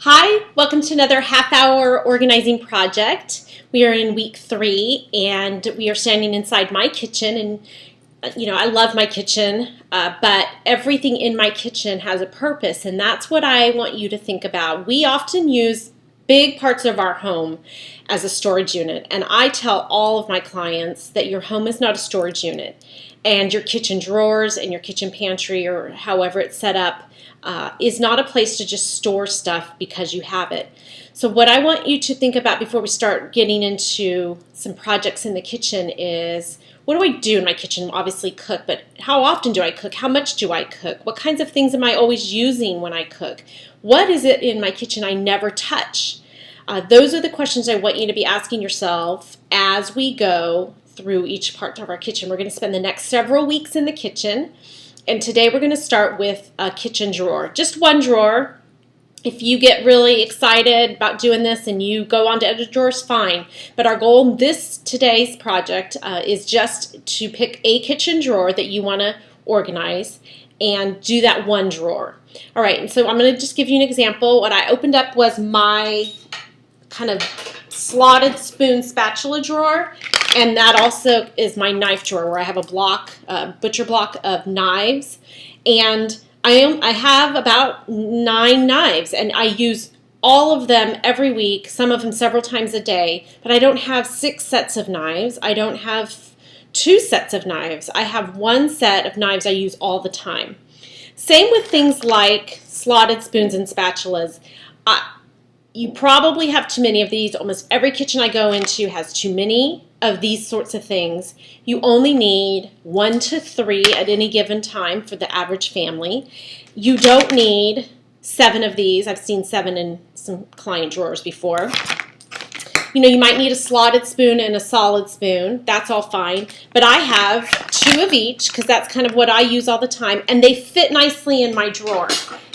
Hi, welcome to another half-hour organizing project. We are in week 3 and we are standing inside my kitchen, and I love my kitchen, but everything in my kitchen has a purpose, and that's what I want you to think about. We often use big parts of our home as a storage unit, and I tell all of my clients that your home is not a storage unit, and your kitchen drawers and your kitchen pantry, or however it's set up, is not a place to just store stuff because you have it. So what I want you to think about before we start getting into some projects in the kitchen is, what do I do in my kitchen? Obviously cook, but how often do I cook? How much do I cook? What kinds of things am I always using when I cook? What is it in my kitchen I never touch? Those are the questions I want you to be asking yourself as we go through each part of our kitchen. We're going to spend the next several weeks in the kitchen. And today we're going to start with a kitchen drawer. Just one drawer. If you get really excited about doing this and you go on to other drawers, fine. But our goal in today's project is just to pick a kitchen drawer that you want to organize and do that one drawer. All right, and so I'm going to just give you an example. What I opened up was my kind of slotted spoon spatula drawer. And that also is my knife drawer, where I have a butcher block of knives, and I have about 9 knives, and I use all of them every week, some of them several times a day. But I don't have 6 sets of knives. I don't have 2 sets of knives. I have 1 set of knives I use all the time. Same with things like slotted spoons and spatulas. You probably have too many of these. Almost every kitchen I go into has too many of these sorts of things. You only need 1 to 3 at any given time for the average family. You don't need 7 of these. I've seen 7 in some client drawers before. You might need a slotted spoon and a solid spoon. That's all fine. But I have 2 of each because that's kind of what I use all the time, and they fit nicely in my drawer.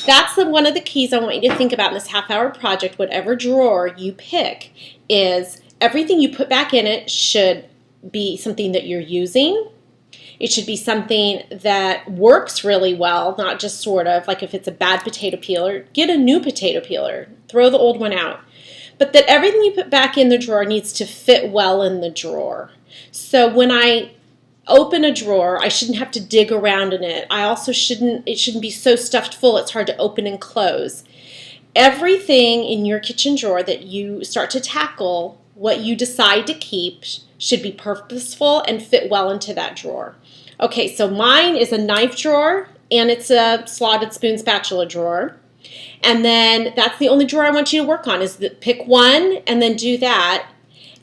That's one of the keys I want you to think about in this half-hour project. Whatever drawer you pick, is everything you put back in it should be something that you're using. It should be something that works really well, not just sort of like if it's a bad potato peeler, get a new potato peeler, throw the old one out. But that everything you put back in the drawer needs to fit well in the drawer. So when I open a drawer, I shouldn't have to dig around in it. It shouldn't be so stuffed full it's hard to open and close. Everything in your kitchen drawer that you start to tackle, what you decide to keep, should be purposeful and fit well into that drawer. Okay, so mine is a knife drawer, and it's a slotted spoon spatula drawer. And then that's the only drawer I want you to work on, is pick one and then do that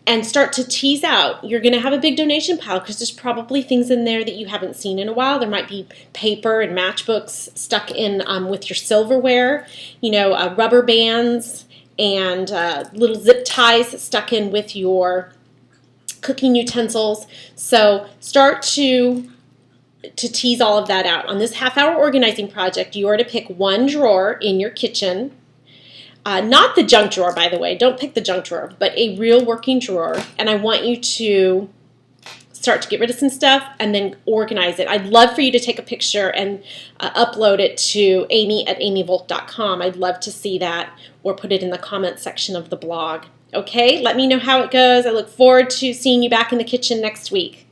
and start to tease out. You're going to have a big donation pile because there's probably things in there that you haven't seen in a while. There might be paper and matchbooks stuck in with your silverware, rubber bands and little zip ties stuck in with your cooking utensils. So start to tease all of that out. On this half-hour organizing project, you are to pick one drawer in your kitchen, not the junk drawer, by the way. Don't pick the junk drawer, but a real working drawer. And I want you to start to get rid of some stuff and then organize it. I'd love for you to take a picture and upload it to amy@amyvolk.com. I'd love to see that, or put it in the comments section of the blog. Okay, let me know how it goes. I look forward to seeing you back in the kitchen next week.